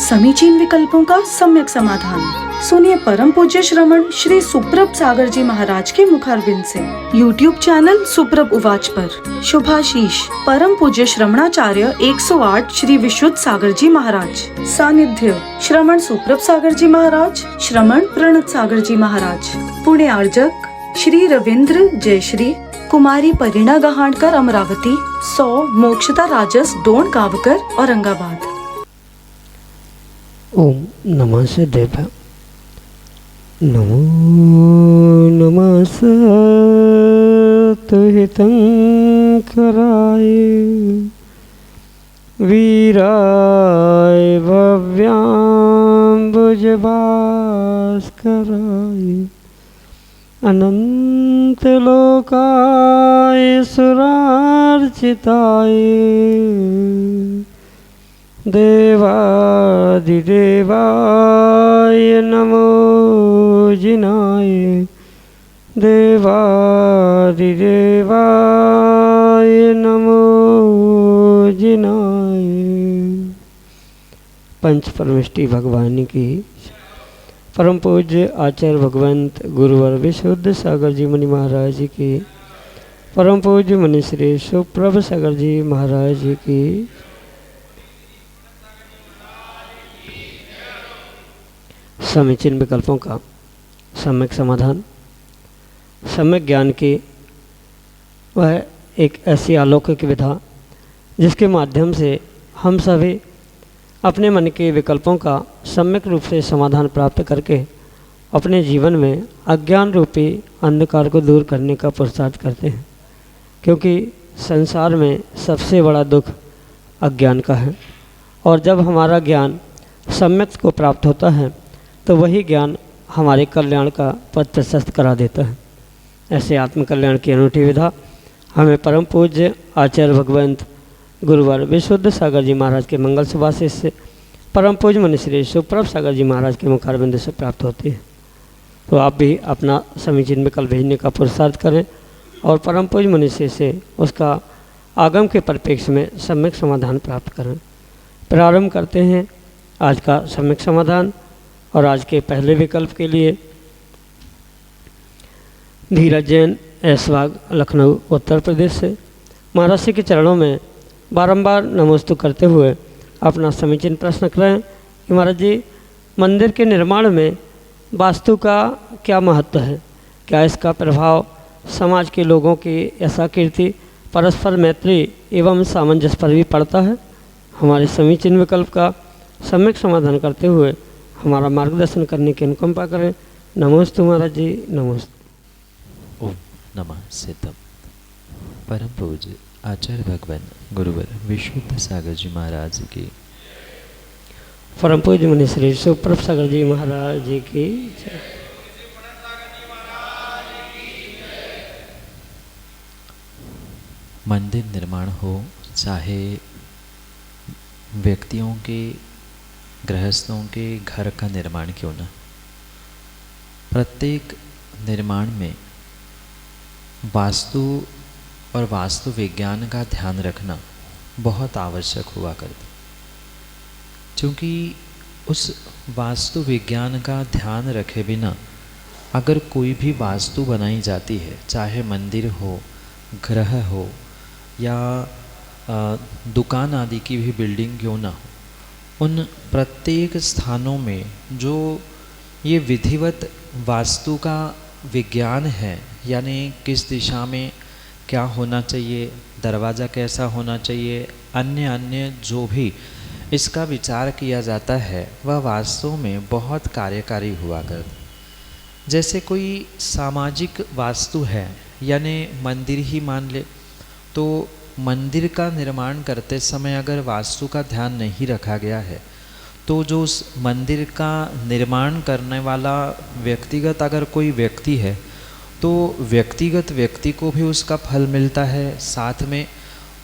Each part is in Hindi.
समीचीन विकल्पों का सम्यक समाधान। सुनिए परम पूज्य श्रमण श्री सुप्रभ सागर जी महाराज के मुखारबिंद से YouTube चैनल सुप्रभ उवाच पर शुभाशीष परम पूज्य श्रमणाचार्य 108 श्री विशुद्ध सागर जी महाराज। सानिध्य श्रमण सुप्रभ सागर जी महाराज, श्रमण प्रणत सागर जी महाराज। पुणे आर्जक श्री रविंद्र जयश्री, कुमारी परिणा गहाणकर अमरावती, 100 मोक्षता राजस डोन गावकर औरंगाबाद। ओम नमः सिद्धेभ्य। नमो नमः सतहितं कराय वीराय भव्याम्बुजभास्कराय अनंतलोकाय सुरार्चिताय देवादिदेवाय नमो जिनाय देवादिदेवाय नमो जिनाय। पंच परमेष्टि भगवान की परम पूज्य आचार्य भगवंत गुरुवर विशुद्ध सागर जी मुनि महाराज जी की, परम पूज्य मुनि श्री सुप्रभ सागर जी महाराज जी की। समीचीन विकल्पों का सम्यक समाधान। सम्यक ज्ञान की वह एक ऐसी अलौकिक विधा जिसके माध्यम से हम सभी अपने मन के विकल्पों का सम्यक रूप से समाधान प्राप्त करके अपने जीवन में अज्ञान रूपी अंधकार को दूर करने का पुरुषार्थ करते हैं, क्योंकि संसार में सबसे बड़ा दुख अज्ञान का है। और जब हमारा ज्ञान सम्यक को प्राप्त होता है तो वही ज्ञान हमारे कल्याण का पथ प्रशस्त करा देता है। ऐसे आत्मकल्याण की अनूठी विधा हमें परम पूज्य आचार्य भगवंत गुरुवर विशुद्ध सागर जी महाराज के मंगल सुभाषिष से परम पूज्य मुनि श्री सुप्रभ सागर जी महाराज के मुखारबिंद से प्राप्त होती है। तो आप भी अपना समीचीन विकल्प भेजने का पुरुषार्थ करें और परम पूज्य मुनि से उसका आगम के परिप्रेक्ष्य में सम्यक समाधान प्राप्त करें। प्रारंभ करते हैं आज का सम्यक समाधान। और आज के पहले विकल्प के लिए धीरज जैन, ऐसबाग, लखनऊ, उत्तर प्रदेश से महाराज के चरणों में बारंबार नमोस्तु करते हुए अपना समीचीन प्रश्न करें कि महाराज जी, मंदिर के निर्माण में वास्तु का क्या महत्व है? क्या इसका प्रभाव समाज के लोगों की ऐसा कीर्ति, परस्पर मैत्री एवं सामंजस्य पर भी पड़ता है? हमारे समीचीन विकल्प का सम्यक समाधान करते हुए हमारा मार्गदर्शन करने की अनुकंपा करें। नमोस्तु महाराज जी, नमोस्तु। ओम नमः सिद्धम। परम पूज्य आचार्य भगवान गुरुवर विशुद्ध सागर जी महाराज की, परम पूज्य मुनि श्री सुप्रभ सागर जी महाराज जी की। मंदिर निर्माण हो, चाहे व्यक्तियों के, गृहस्थों के घर का निर्माण क्यों न, प्रत्येक निर्माण में वास्तु और वास्तु विज्ञान का ध्यान रखना बहुत आवश्यक हुआ करता, क्योंकि उस वास्तु विज्ञान का ध्यान रखे बिना अगर कोई भी वास्तु बनाई जाती है, चाहे मंदिर हो, ग्रह हो या दुकान आदि की भी बिल्डिंग क्यों ना हो, उन प्रत्येक स्थानों में जो ये विधिवत वास्तु का विज्ञान है, यानी किस दिशा में क्या होना चाहिए, दरवाज़ा कैसा होना चाहिए, अन्य जो भी इसका विचार किया जाता है, वह वास्तव में बहुत कार्यकारी हुआ करता। जैसे कोई सामाजिक वास्तु है, यानी मंदिर ही मान ले, तो मंदिर का निर्माण करते समय अगर वास्तु का ध्यान नहीं रखा गया है तो जो उस मंदिर का निर्माण करने वाला व्यक्तिगत अगर कोई व्यक्ति है तो व्यक्तिगत व्यक्ति को भी उसका फल मिलता है, साथ में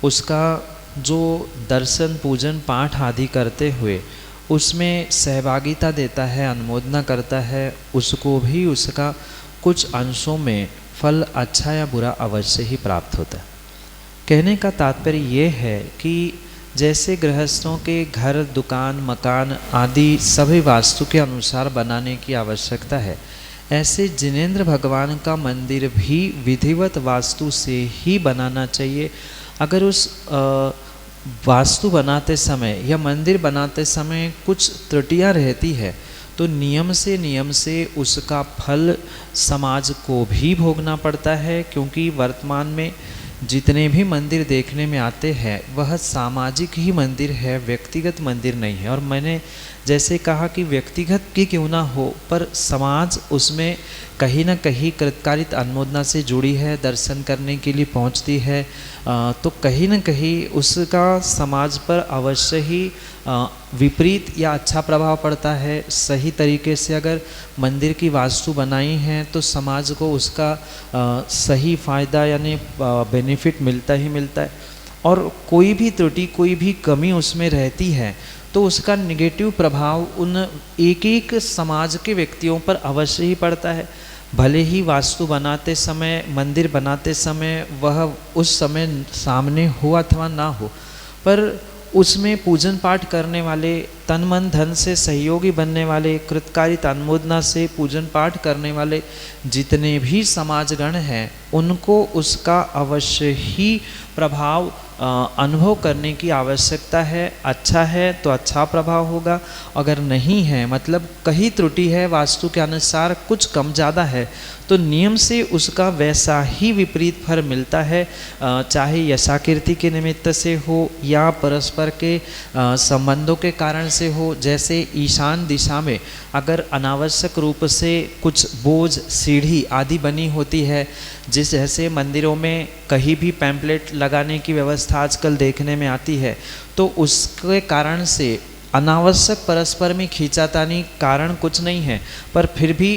उसका जो दर्शन पूजन पाठ आदि करते हुए उसमें सहभागिता देता है, अनुमोदना करता है, उसको भी उसका कुछ अंशों में फल अच्छा या बुरा अवश्य ही प्राप्त होता है। कहने का तात्पर्य ये है कि जैसे गृहस्थों के घर, दुकान, मकान आदि सभी वास्तु के अनुसार बनाने की आवश्यकता है, ऐसे जिनेंद्र भगवान का मंदिर भी विधिवत वास्तु से ही बनाना चाहिए। अगर उस वास्तु बनाते समय या मंदिर बनाते समय कुछ त्रुटियां रहती है तो नियम से उसका फल समाज को भी भोगना पड़ता है, क्योंकि वर्तमान में जितने भी मंदिर देखने में आते हैं वह सामाजिक ही मंदिर है, व्यक्तिगत मंदिर नहीं है। और मैंने जैसे कहा कि व्यक्तिगत की क्यों ना हो, पर समाज उसमें कहीं ना कहीं कृतकारित अनुमोदना से जुड़ी है, दर्शन करने के लिए पहुंचती है, तो कहीं ना कहीं उसका समाज पर अवश्य ही विपरीत या अच्छा प्रभाव पड़ता है। सही तरीके से अगर मंदिर की वास्तु बनाई है तो समाज को उसका सही फ़ायदा यानी बेनिफिट मिलता ही मिलता है, और कोई भी त्रुटि, कोई भी कमी उसमें रहती है तो उसका निगेटिव प्रभाव उन एक समाज के व्यक्तियों पर अवश्य ही पड़ता है। भले ही वास्तु बनाते समय, मंदिर बनाते समय वह उस समय सामने हो अथवा ना हो, पर उसमें पूजन पाठ करने वाले, तन मन धन से सहयोगी बनने वाले, कृतकारित अनुमोदना से पूजन पाठ करने वाले जितने भी समाजगण हैं उनको उसका अवश्य ही प्रभाव अनुभव करने की आवश्यकता है। अच्छा है तो अच्छा प्रभाव होगा, अगर नहीं है मतलब कहीं त्रुटि है, वास्तु के अनुसार कुछ कम ज़्यादा है, तो नियम से उसका वैसा ही विपरीत फल मिलता है, चाहे यशाकीर्ति के निमित्त से हो या परस्पर के संबंधों के कारण से हो। जैसे ईशान दिशा में अगर अनावश्यक रूप से कुछ बोझ, सीढ़ी आदि बनी होती है, जिस जैसे मंदिरों में कहीं भी पैम्पलेट लगाने की व्यवस्था आजकल देखने में आती है, तो उसके कारण से अनावश्यक परस्पर में खींचातानी कारण कुछ नहीं है, पर फिर भी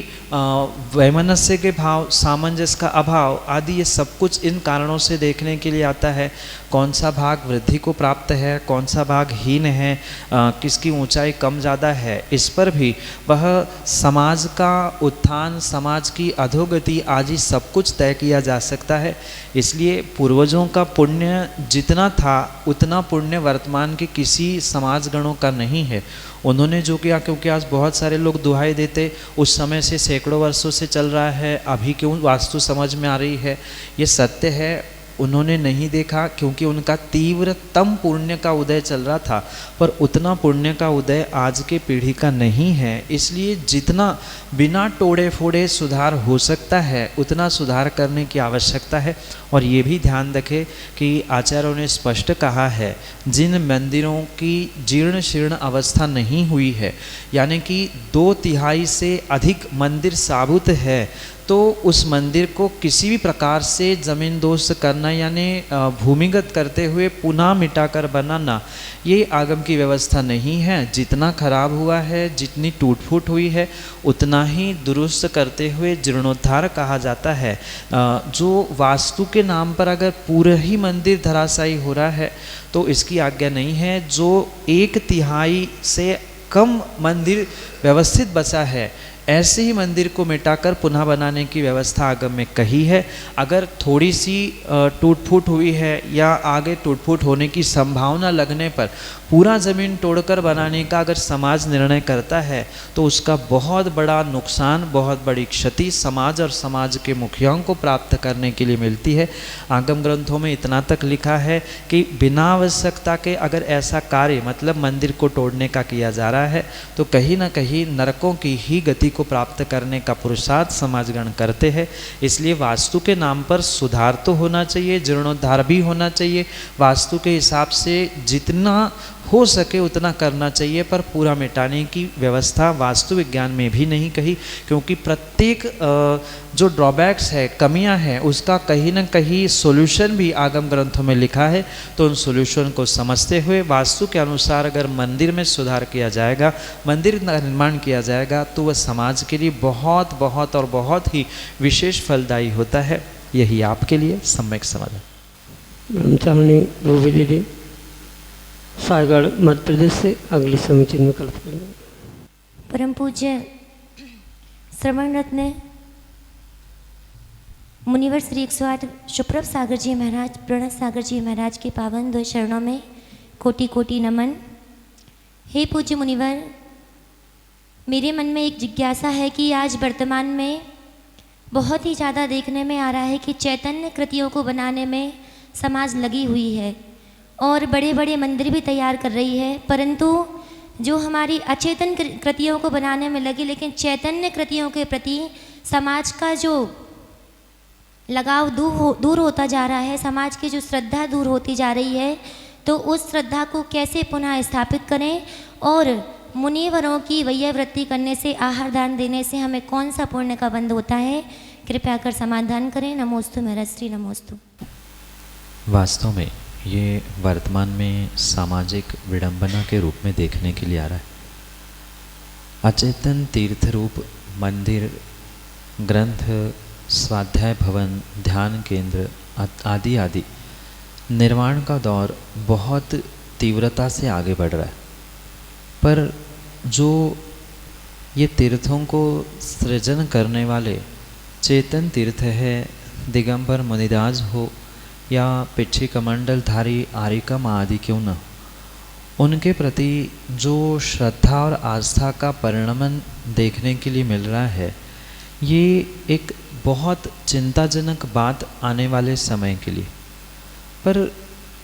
वैमनस्य के भाव, सामंजस्य का अभाव आदि ये सब कुछ इन कारणों से देखने के लिए आता है। कौन सा भाग वृद्धि को प्राप्त है, कौन सा भाग हीन है, किसकी ऊंचाई कम ज़्यादा है, इस पर भी वह समाज का उत्थान, समाज की अधोगति आदि सब कुछ तय किया जा सकता है। इसलिए पूर्वजों का पुण्य जितना था उतना पुण्य वर्तमान के किसी समाजगणों का नहीं है। उन्होंने जो किया, क्योंकि आज बहुत सारे लोग दुहाई देते, उस समय से सैकड़ों वर्षों से चल रहा है, अभी क्यों वास्तु समझ में आ रही है, ये सत्य है। उन्होंने नहीं देखा क्योंकि उनका तीव्रतम पुण्य का उदय चल रहा था, पर उतना पुण्य का उदय आज के पीढ़ी का नहीं है। इसलिए जितना बिना टोड़े फोड़े सुधार हो सकता है उतना सुधार करने की आवश्यकता है। और ये भी ध्यान रखें कि आचार्यों ने स्पष्ट कहा है, जिन मंदिरों की जीर्ण शीर्ण अवस्था नहीं हुई है, यानी कि 2/3 से अधिक मंदिर साबुत है, तो उस मंदिर को किसी भी प्रकार से ज़मीन दोस्त करना यानी भूमिगत करते हुए पुनः मिटाकर बनाना, ये आगम की व्यवस्था नहीं है। जितना खराब हुआ है, जितनी टूट फूट हुई है, उतना ही दुरुस्त करते हुए जीर्णोद्धार कहा जाता है। जो वास्तु के नाम पर अगर पूरा ही मंदिर धराशायी हो रहा है तो इसकी आज्ञा नहीं है। जो 1/3 से कम मंदिर व्यवस्थित बचा है, ऐसे ही मंदिर को मिटाकर पुनः बनाने की व्यवस्था आगम में कही है। अगर थोड़ी सी टूट फूट हुई है या आगे टूट फूट होने की संभावना लगने पर पूरा ज़मीन तोड़कर बनाने का अगर समाज निर्णय करता है तो उसका बहुत बड़ा नुकसान, बहुत बड़ी क्षति समाज और समाज के मुखियाओं को प्राप्त करने के लिए मिलती है। आगम ग्रंथों में इतना तक लिखा है कि बिना आवश्यकता के अगर ऐसा कार्य मतलब मंदिर को तोड़ने का किया जा रहा है तो कहीं ना कहीं नरकों की ही गति को प्राप्त करने का पुरुषार्थ समाजगण करते हैं। इसलिए वास्तु के नाम पर सुधार तो होना चाहिए, जीर्णोद्धार भी होना चाहिए, वास्तु के हिसाब से जितना हो सके उतना करना चाहिए, पर पूरा मिटाने की व्यवस्था वास्तु विज्ञान में भी नहीं कही, क्योंकि प्रत्येक जो ड्रॉबैक्स है, कमियां हैं, उसका कहीं ना कहीं सॉल्यूशन भी आगम ग्रंथों में लिखा है। तो उन सॉल्यूशन को समझते हुए वास्तु के अनुसार अगर मंदिर में सुधार किया जाएगा, मंदिर निर्माण किया जाएगा, तो वह समाज के लिए बहुत बहुत और बहुत ही विशेष फलदायी होता है। यही आपके लिए सम्यक समाधान। ब्रह्मचारिणी रूबी दीदी सायगढ़ मध्य प्रदेश से अगली समीचीन में कल्प करेंगे। परम पूज्य श्रवण रत्न मुनिवर श्री 108 सुप्रभ सागर जी महाराज, प्रणत सागर जी महाराज के पावन 2 चरणों में कोटि कोटि नमन। हे पूज्य मुनिवर, मेरे मन में एक जिज्ञासा है कि आज वर्तमान में बहुत ही ज़्यादा देखने में आ रहा है कि चैतन्य कृतियों को बनाने में समाज लगी हुई है और बड़े बड़े मंदिर भी तैयार कर रही है, परंतु जो हमारी अचेतन कृतियों को बनाने में लगी, लेकिन चैतन्य कृतियों के प्रति समाज का जो लगाव दूर होता जा रहा है, समाज की जो श्रद्धा दूर होती जा रही है, तो उस श्रद्धा को कैसे पुनः स्थापित करें और मुनिवरों की वैयावृत्ति करने से, आहार दान देने से हमें कौन सा पुण्य का बंध होता है, कृपया कर समाधान करें। नमोस्तु महाराज श्री, नमोस्तु। वास्तव में ये वर्तमान में सामाजिक विडंबना के रूप में देखने के लिए आ रहा है। अचेतन तीर्थ रूप मंदिर, ग्रंथ, स्वाध्याय भवन, ध्यान केंद्र आदि आदि निर्माण का दौर बहुत तीव्रता से आगे बढ़ रहा है, पर जो ये तीर्थों को सृजन करने वाले चेतन तीर्थ है, दिगंबर मुनिराज हो या पिछी कमंडलधारी आरिका माँ आदि क्यों न, उनके प्रति जो श्रद्धा और आस्था का परिणमन देखने के लिए मिल रहा है, ये एक बहुत चिंताजनक बात आने वाले समय के लिए। पर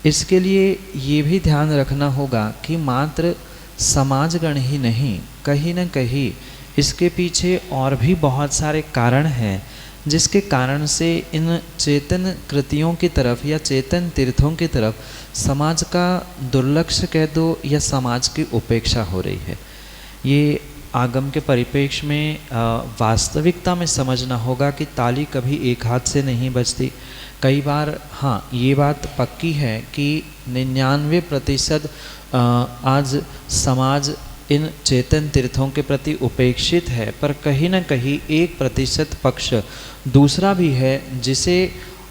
इसके लिए ये भी ध्यान रखना होगा कि मात्र समाजगण ही नहीं, कहीं न कहीं इसके पीछे और भी बहुत सारे कारण हैं, जिसके कारण से इन चेतन कृतियों की तरफ या चेतन तीर्थों की तरफ समाज का दुर्लक्ष्य कह दो या समाज की उपेक्षा हो रही है। ये आगम के परिप्रेक्ष्य में वास्तविकता में समझना होगा कि ताली कभी एक हाथ से नहीं बजती। कई बार हाँ, ये बात पक्की है कि 99% आज समाज इन चेतन तीर्थों के प्रति उपेक्षित है, पर कहीं न कहीं 1% पक्ष दूसरा भी है, जिसे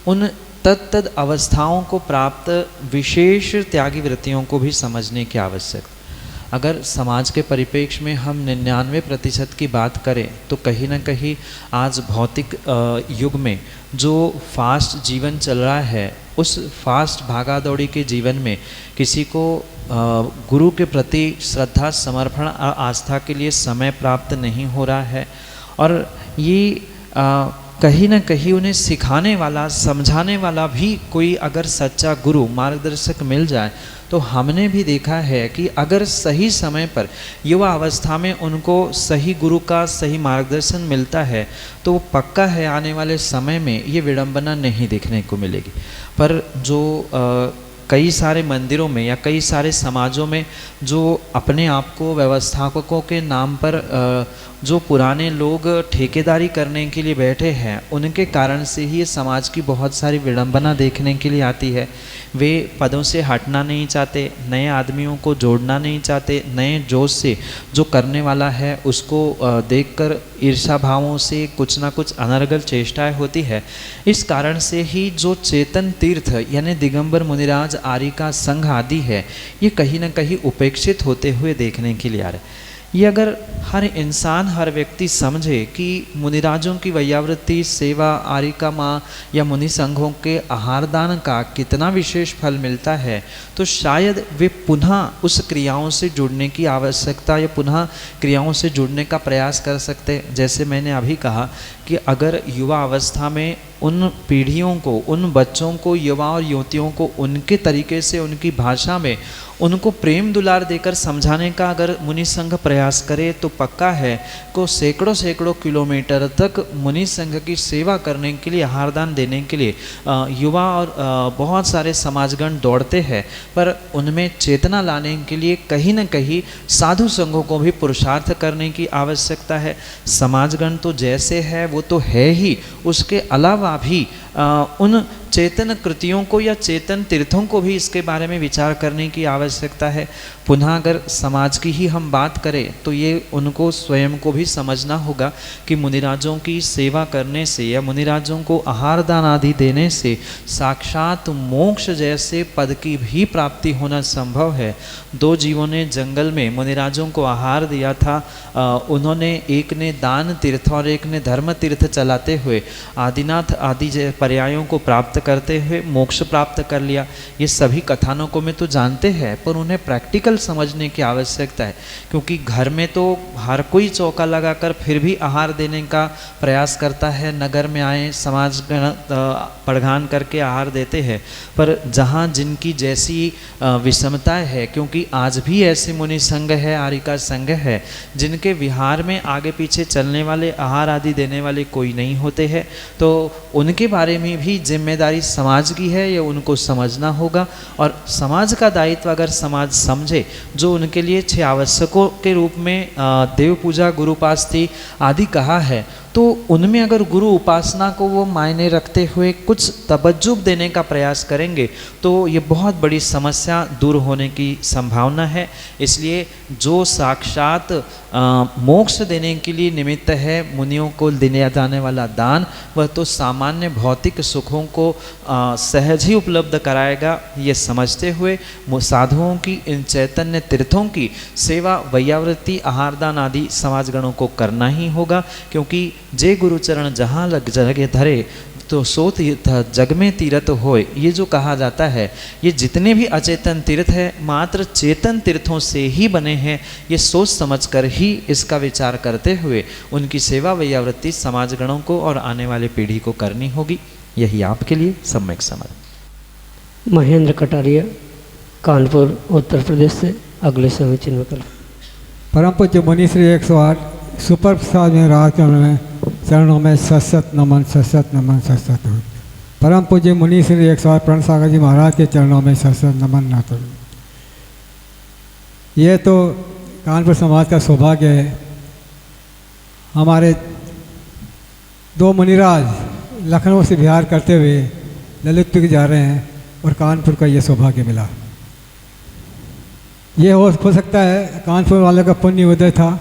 उन तत्तद अवस्थाओं को प्राप्त विशेष त्यागी वृत्तियों को भी समझने की आवश्यकता। अगर समाज के परिप्रेक्ष्य में हम 99% की बात करें तो कहीं ना कहीं आज भौतिक युग में जो फास्ट जीवन चल रहा है, उस फास्ट भागा दौड़ी के जीवन में किसी को गुरु के प्रति श्रद्धा, समर्पण, आस्था के लिए समय प्राप्त नहीं हो रहा है। और ये कहीं ना कहीं उन्हें सिखाने वाला, समझाने वाला भी कोई अगर सच्चा गुरु, मार्गदर्शक मिल जाए, तो हमने भी देखा है कि अगर सही समय पर युवा अवस्था में उनको सही गुरु का सही मार्गदर्शन मिलता है, तो वो पक्का है आने वाले समय में ये विडंबना नहीं देखने को मिलेगी। पर जो कई सारे मंदिरों में या कई सारे समाजों में जो अपने आप को व्यवस्थापकों के नाम पर जो पुराने लोग ठेकेदारी करने के लिए बैठे हैं, उनके कारण से ही ये समाज की बहुत सारी विडंबना देखने के लिए आती है। वे पदों से हटना नहीं चाहते, नए आदमियों को जोड़ना नहीं चाहते, नए जोश से जो करने वाला है उसको देखकर ईर्ष्या भावों से कुछ ना कुछ अनर्गल चेष्टाएं होती है। इस कारण से ही जो चेतन तीर्थ यानी दिगंबर मुनिराज आरिका संघ आदि है, ये कहीं ना कहीं उपेक्षित होते हुए देखने के लिए आ रहे हैं। ये अगर हर इंसान, हर व्यक्ति समझे कि मुनिराजों की वैयावृत्ति, सेवा, आरिका माँ या मुनि संघों के आहार दान का कितना विशेष फल मिलता है, तो शायद वे पुनः उस क्रियाओं से जुड़ने की आवश्यकता या पुनः क्रियाओं से जुड़ने का प्रयास कर सकते। जैसे मैंने अभी कहा कि अगर युवा अवस्था में उन पीढ़ियों को, उन बच्चों को, युवा और युवतियों को उनके तरीके से, उनकी भाषा में उनको प्रेम दुलार देकर समझाने का अगर मुनि संघ प्रयास करे, तो पक्का है को सैकड़ों किलोमीटर तक मुनि संघ की सेवा करने के लिए, आहारदान देने के लिए युवा और बहुत सारे समाजगण दौड़ते हैं। पर उनमें चेतना लाने के लिए कहीं न कहीं साधु संघों को भी पुरुषार्थ करने की आवश्यकता है। समाजगण तो जैसे है वो तो है ही, उसके अलावा भी उन चेतन कृतियों को या चेतन तीर्थों को भी इसके बारे में विचार करने की आवश्यकता है। पुनः अगर समाज की ही हम बात करें तो ये उनको स्वयं को भी समझना होगा कि मुनिराजों की सेवा करने से या मुनिराजों को आहार दान आदि देने से साक्षात मोक्ष जैसे पद की भी प्राप्ति होना संभव है। दो जीवों ने जंगल में मुनिराजों को आहार दिया था। उन्होंने, एक ने दान तीर्थ और एक ने धर्म तीर्थ चलाते हुए आदिनाथ आदि पर्यायों को प्राप्त करते हुए मोक्ष प्राप्त कर लिया। ये सभी कथानकों में तो जानते हैं, पर उन्हें प्रैक्टिकल समझने की आवश्यकता है, क्योंकि घर में तो हर कोई चौका लगाकर फिर भी आहार देने का प्रयास करता है। नगर में आए समाज पड़घान करके आहार देते हैं, पर जहाँ जिनकी जैसी विषमताएं है, क्योंकि आज भी ऐसे मुनि संघ है, आरिका संघ है, जिनके विहार में आगे पीछे चलने वाले आहार आदि देने वाले कोई नहीं होते हैं, तो उनके बारे में भी जिम्मेदारी समाज की है, ये उनको समझना होगा। और समाज का दायित्व अगर समाज समझे, जो उनके लिए 6 आवश्यकों के रूप में देव पूजा, गुरुपास्ति आदि कहा है, तो उनमें अगर गुरु उपासना को वो मायने रखते हुए कुछ तवज्जुह देने का प्रयास करेंगे, तो ये बहुत बड़ी समस्या दूर होने की संभावना है। इसलिए जो साक्षात मोक्ष देने के लिए निमित्त है, मुनियों को दिया जाने वाला दान, वह तो सामान्य भौतिक सुखों को सहज ही उपलब्ध कराएगा। ये समझते हुए साधुओं की, इन चैतन्य तीर्थों की सेवा, वैयावृत्ति, आहारदान आदि समाजगणों को करना ही होगा, क्योंकि जे गुरुचरण जहाँ लग जगे धरे तो सो तीर्थ जग में तीर्थ होए। ये जो कहा जाता है, ये जितने भी अचेतन तीर्थ है मात्र चेतन तीर्थों से ही बने हैं। ये सोच समझकर ही इसका विचार करते हुए उनकी सेवा वैयावृत्ति समाजगणों को और आने वाली पीढ़ी को करनी होगी। यही आपके लिए सम्यक समझ। महेंद्र कटारिया, कानपुर, उत्तर प्रदेश से अगले समीचीन विकल्प। परम पूज्य मुनि श्री 108 सुपर प्रसाद महाराज के चरणों में सत नमन, सत नमन, सत। परम पूज्य मुनि श्री 108 प्रण सागर जी महाराज के चरणों में सत नमन नाथ। ये तो कानपुर समाज का सौभाग्य है। हमारे 2 मुनिराज लखनऊ से बिहार करते हुए ललितपुर जा रहे हैं और कानपुर का ये सौभाग्य मिला। ये हो सकता है कानपुर वालों का पुण्य उदय था,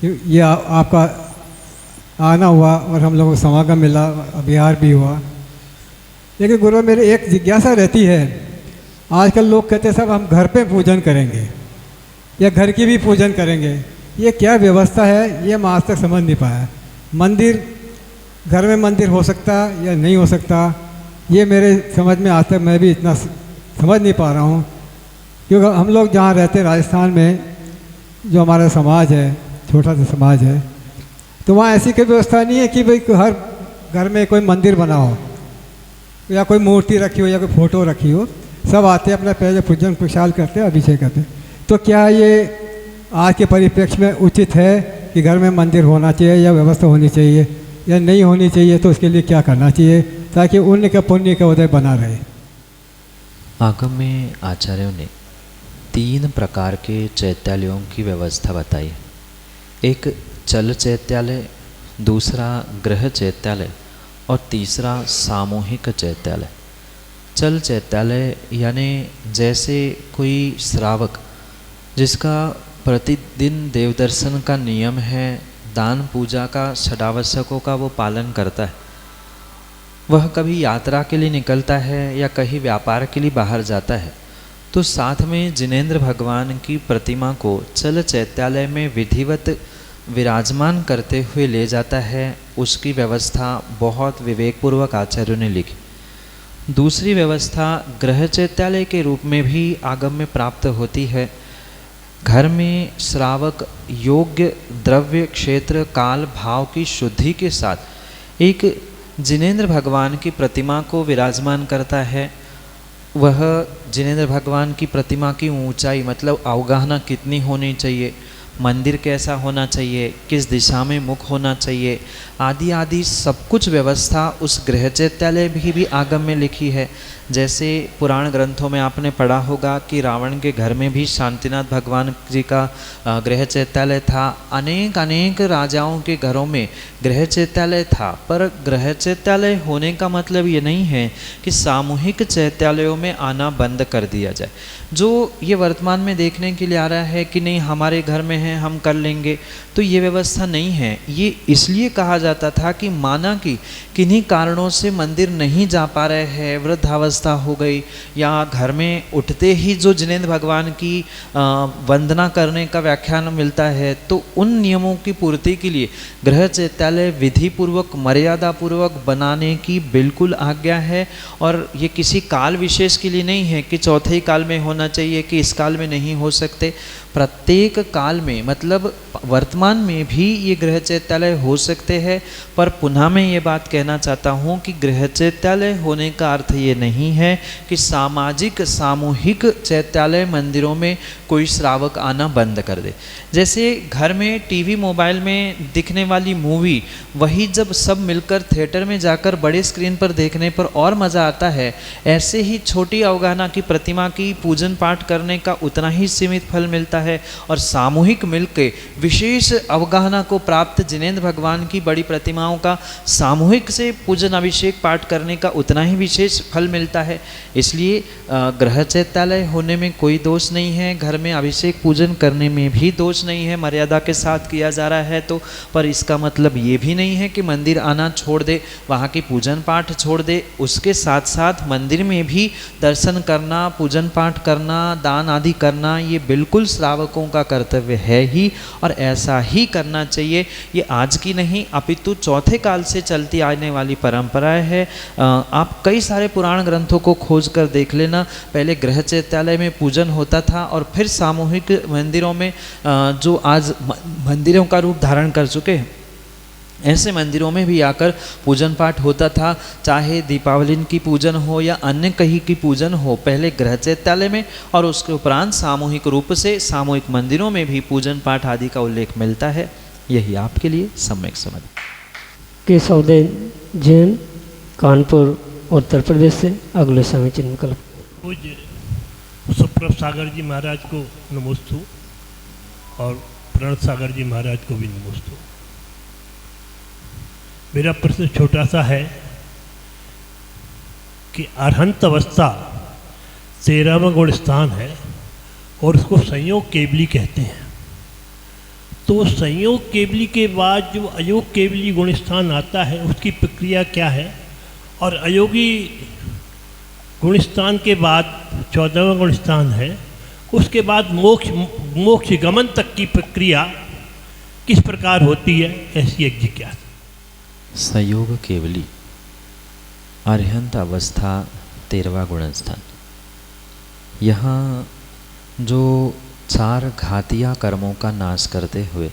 ये आपका आना हुआ और हम लोगों को समागम मिला, बिहार भी हुआ। लेकिन गुरु मेरी एक जिज्ञासा रहती है, आजकल लोग कहते हैं सब हम घर पे पूजन करेंगे या घर की भी पूजन करेंगे, ये क्या व्यवस्था है, ये मैं आज तक समझ नहीं पाया। मंदिर, घर में मंदिर हो सकता या नहीं हो सकता, ये मेरे समझ में आज तक मैं भी इतना समझ नहीं पा रहा हूँ। क्योंकि हम लोग जहाँ रहते हैं राजस्थान में, जो हमारा समाज है, छोटा सा समाज है, तो वहाँ ऐसी कोई व्यवस्था नहीं है कि भाई हर घर में कोई मंदिर बना हो या कोई मूर्ति रखी हो या कोई फ़ोटो रखी हो। सब आते हैं, अपना पहले पूजन खुशहाल करते हैं, अभिषेक करते हैं। तो क्या ये आज के परिप्रेक्ष्य में उचित है कि घर में मंदिर होना चाहिए या व्यवस्था होनी चाहिए या नहीं होनी चाहिए? तो उसके लिए क्या करना चाहिए ताकि उन्हीं का पुण्य का उदय बना रहे? आगम में आचार्यों ने 3 प्रकार के चैत्यालयों की व्यवस्था बताई। एक चल चैत्यालय, दूसरा गृह चैत्यालय और तीसरा सामूहिक चैत्यालय। चल चैत्यालय यानी जैसे कोई श्रावक जिसका प्रतिदिन देव दर्शन का नियम है, दान पूजा का, षडावश्यकों का वो पालन करता है, वह कभी यात्रा के लिए निकलता है या कहीं व्यापार के लिए बाहर जाता है, तो साथ में जिनेंद्र भगवान की प्रतिमा को चल चैत्यालय में विधिवत विराजमान करते हुए ले जाता है। उसकी व्यवस्था बहुत विवेकपूर्वक आचार्यों ने लिखी। दूसरी व्यवस्था गृह चैत्यालय के रूप में भी आगम में प्राप्त होती है। घर में श्रावक योग्य द्रव्य, क्षेत्र, काल, भाव की शुद्धि के साथ एक जिनेंद्र भगवान की प्रतिमा को विराजमान करता है। वह जिनेंद्र भगवान की प्रतिमा की ऊंचाई, मतलब अवगाहना कितनी होनी चाहिए, मंदिर कैसा होना चाहिए, किस दिशा में मुख होना चाहिए, आदि आदि सब कुछ व्यवस्था उस गृह चैत्यालय भी आगम में लिखी है। जैसे पुराण ग्रंथों में आपने पढ़ा होगा कि रावण के घर में भी शांतिनाथ भगवान जी का गृह चैत्यालय था। अनेक अनेक राजाओं के घरों में गृह चैत्यालय था, पर गृह चैत्यालय होने का मतलब ये नहीं है कि सामूहिक चैत्यालयों में आना बंद कर दिया जाए। जो ये वर्तमान में देखने के लिए आ रहा है कि नहीं हमारे घर में हैं हम कर लेंगे, तो ये व्यवस्था नहीं है। ये इसलिए कहा जाता था कि माना कि किन्हीं कारणों से मंदिर नहीं जा पा रहे हैं, वृद्धावस्था हो गई, या घर में उठते ही जो जिनेंद्र भगवान की वंदना करने का व्याख्यान मिलता है, तो उन नियमों की पूर्ति के लिए गृह चैत्यालय विधि पूर्वक मर्यादा पूर्वक बनाने की बिल्कुल आज्ञा है। और ये किसी काल विशेष के लिए नहीं है कि चौथे ही काल में होना चाहिए कि इस काल में नहीं हो सकते। प्रत्येक काल में, मतलब वर्तमान में भी ये गृह चैत्यालय हो सकते हैं। पर पुनः मैं ये बात कहना चाहता हूँ कि गृह चैत्यालय होने का अर्थ ये नहीं है कि सामाजिक सामूहिक चैत्यालय मंदिरों में कोई श्रावक आना बंद कर दे। जैसे घर में टीवी मोबाइल में दिखने वाली मूवी, वही जब सब मिलकर थिएटर में जाकर बड़े स्क्रीन पर देखने पर और मज़ा आता है, ऐसे ही छोटी अवगाहना की प्रतिमा की पूजन पाठ करने का उतना ही सीमित फल मिलता है। और सामूहिक मिलके विशेष अवगाहना को प्राप्त जिनेंद्र भगवान की बड़ी प्रतिमाओं का सामूहिक से पूजन अभिषेक पाठ करने का उतना ही विशेष फल मिलता है। इसलिए गृह चैत्यालय होने में कोई दोष नहीं है, घर में अभिषेक पूजन करने में भी दोष नहीं है, मर्यादा के साथ किया जा रहा है तो। पर इसका मतलब ये भी नहीं है कि मंदिर आना छोड़ दे, वहाँ की पूजन पाठ छोड़ दे। उसके साथ साथ मंदिर में भी दर्शन करना, पूजन पाठ करना, दान आदि करना, ये बिल्कुल श्रावकों का कर्तव्य है ही, और ऐसा ही करना चाहिए। ये आज की नहीं अपितु चौथे काल से चलती आने वाली परंपरा है। आप कई सारे पुराण ग्रंथों को खोज कर देख लेना। पहले गृह चैत्यालय में पूजन होता था और फिर सामूहिक मंदिरों में, जो आज मंदिरों का रूप धारण कर चुके हैं, ऐसे मंदिरों में भी आकर पूजन पाठ होता था। चाहे दीपावली की पूजन हो या अन्य कहीं की पूजन हो, पहले गृह चैत्यालय में और उसके उपरांत सामूहिक रूप से सामूहिक मंदिरों में भी पूजन पाठ आदि का उल्लेख मिलता है। यही आपके लिए सम्यक समझ। केशवदेव जैन, कानपुर उत्तर प्रदेश से अगले समीचीन विकल्प। पूज्य सुप्रभ सागर जी महाराज को नमोस्तु और प्रणत सागर जी महाराज को भी नमोस्तु। मेरा प्रश्न छोटा सा है कि अरहंत अवस्था 13वां गुण स्थान है और उसको संयोग केवली कहते हैं। तो संयोग केवली के बाद जो अयोग केवली गुण स्थान आता है, उसकी प्रक्रिया क्या है? और अयोगी गुण स्थान के बाद 14वां गुण स्थान है, उसके बाद मोक्ष गमन तक की प्रक्रिया किस प्रकार होती है, ऐसी एक जिज्ञासा। संयोग केवली अरिहंत अवस्था 13वां गुण स्थान। यहाँ जो 4 घातिया कर्मों का नाश करते हुए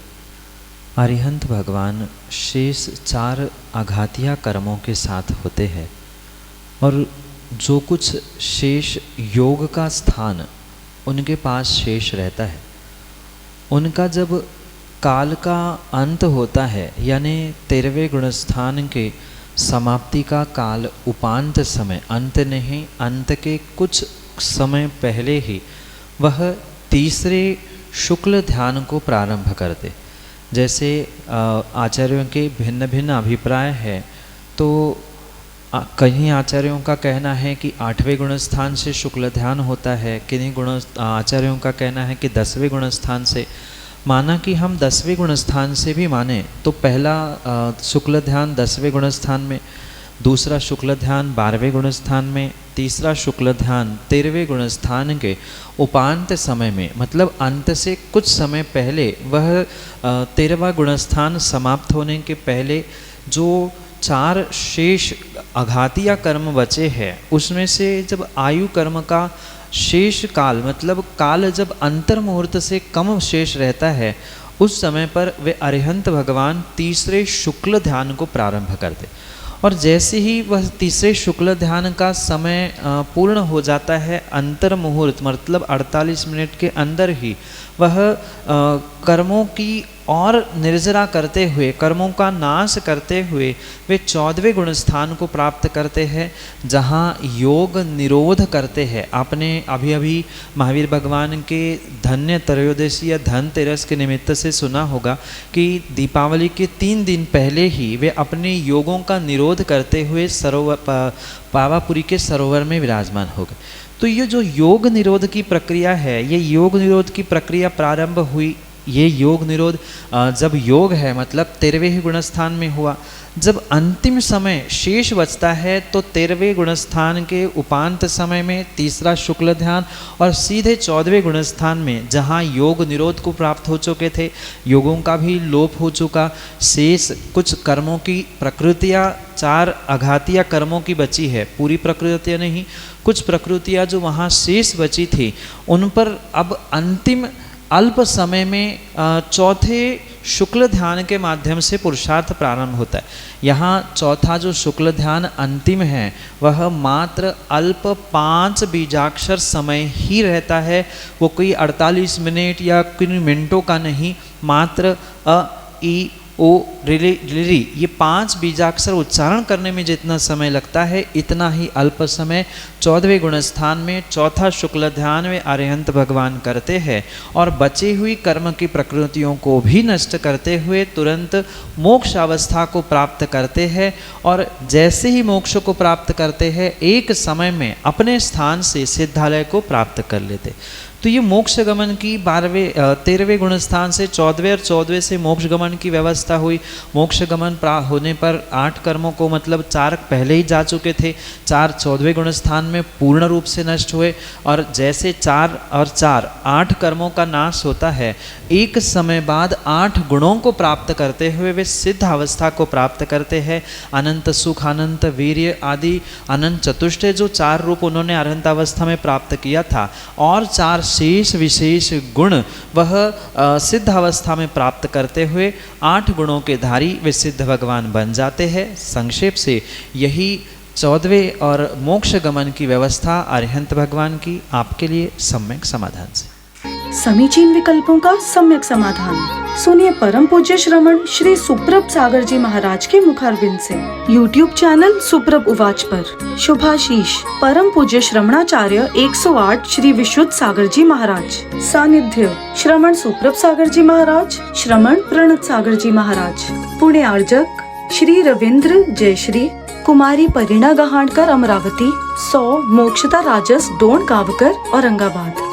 अरिहंत भगवान शेष 4 अघातिया कर्मों के साथ होते हैं, और जो कुछ शेष योग का स्थान उनके पास शेष रहता है, उनका जब काल का अंत होता है, यानी 13वें गुणस्थान के समाप्ति का काल उपांत समय, अंत नहीं, अंत के कुछ समय पहले ही वह तीसरे शुक्ल ध्यान को प्रारंभ करते। जैसे आचार्यों के भिन्न भिन्न अभिप्राय है, तो कहीं आचार्यों का कहना है कि 8वें गुणस्थान से शुक्ल ध्यान होता है, किन्हीं आचार्यों का कहना है कि 10वें गुणस्थान से। माना कि हम 10वें गुणस्थान से भी माने तो पहला शुक्ल ध्यान 10वें गुणस्थान में, दूसरा शुक्ल ध्यान 12वें गुणस्थान में, तीसरा शुक्ल ध्यान 13वें गुणस्थान के उपांत समय में, मतलब अंत से कुछ समय पहले, वह 13वां गुणस्थान समाप्त होने के पहले जो 4 शेष अघातिया कर्म बचे हैं, उसमें से जब आयु कर्म का शेष काल, मतलब काल जब अंतर मुहूर्त से कम शेष रहता है, उस समय पर वे अरिहंत भगवान तीसरे शुक्ल ध्यान को प्रारंभ करते। और जैसे ही वह तीसरे शुक्ल ध्यान का समय पूर्ण हो जाता है, अंतर मुहूर्त मतलब 48 मिनट के अंदर ही वह कर्मों की और निर्जरा करते हुए, कर्मों का नाश करते हुए वे 14वें गुणस्थान को प्राप्त करते हैं, जहाँ योग निरोध करते हैं। आपने अभी अभी महावीर भगवान के धन्य त्रयोदशी या धनतेरस के निमित्त से सुना होगा कि दीपावली के 3 दिन पहले ही वे अपने योगों का निरोध करते हुए पावापुरी के सरोवर में विराजमान हो गए। तो ये जो योग निरोध की प्रक्रिया है, ये योग निरोध की प्रक्रिया प्रारंभ हुई ये योग निरोध जब योग है मतलब 13वें ही गुणस्थान में हुआ। जब अंतिम समय शेष बचता है तो 13वें गुणस्थान के उपांत समय में तीसरा शुक्ल ध्यान और सीधे 14वें गुणस्थान में जहाँ योग निरोध को प्राप्त हो चुके थे, योगों का भी लोप हो चुका, शेष कुछ कर्मों की प्रकृतियाँ 4 आघातीय कर्मों की बची है, पूरी प्रकृतियाँ नहीं, कुछ प्रकृतियाँ जो वहाँ शेष बची थी उन पर अब अंतिम अल्प समय में चौथे शुक्ल ध्यान के माध्यम से पुरुषार्थ प्रारंभ होता है। यहाँ चौथा जो शुक्ल ध्यान अंतिम है वह मात्र अल्प 5 बीजाक्षर समय ही रहता है, वो कोई 48 मिनट या कुछ मिनटों का नहीं, मात्र अ ई ओ रिली रिली ये 5 बीजाक्षर उच्चारण करने में जितना समय लगता है इतना ही अल्प समय 14वें गुणस्थान में चौथा शुक्ल ध्यान में अरिहंत भगवान करते हैं और बची हुई कर्म की प्रकृतियों को भी नष्ट करते हुए तुरंत मोक्ष अवस्था को प्राप्त करते हैं। और जैसे ही मोक्ष को प्राप्त करते हैं एक समय में अपने स्थान से सिद्धालय को प्राप्त कर लेते। तो ये मोक्ष गमन की 13वें गुणस्थान से 14वें और 14वें से मोक्ष गमन की व्यवस्था हुई। मोक्ष गमन होने पर 8 कर्मों को मतलब 4 पहले ही जा चुके थे, 4 14वें गुणस्थान में पूर्ण रूप से नष्ट हुए और जैसे 4 और 4 8 कर्मों का नाश होता है, एक समय बाद 8 गुणों को प्राप्त करते हुए वे सिद्ध अवस्था को प्राप्त करते हैं। अनंत सुख, अनंत वीर्य आदि अनंत चतुष्टय जो 4 रूप उन्होंने अनंत अवस्था में प्राप्त किया था और 4 शेष विशेष गुण वह सिद्ध अवस्था में प्राप्त करते हुए 8 गुणों के धारी वे सिद्ध भगवान बन जाते हैं। संक्षेप से यही 14वें और मोक्ष गमन की व्यवस्था अरिहंत भगवान की आपके लिए सम्यक समाधान से। समीचीन विकल्पों का सम्यक समाधान सुनिए परम पूज्य श्रमण श्री सुप्रभ सागर जी महाराज के मुखारबिंद से। YouTube चैनल सुप्रभ उवाच पर शुभाशीष परम पूज्य श्रमणाचार्य 108 श्री विशुद्ध सागर जी महाराज। सानिध्य श्रमण सुप्रभ सागर जी महाराज, श्रमण प्रणत सागर जी महाराज। पुणे आर्जक श्री रविंद्र जयश्री, कुमारी परिणा गहाणकर अमरावती, 100 मोक्षता राजस डोन गावकर औरंगाबाद।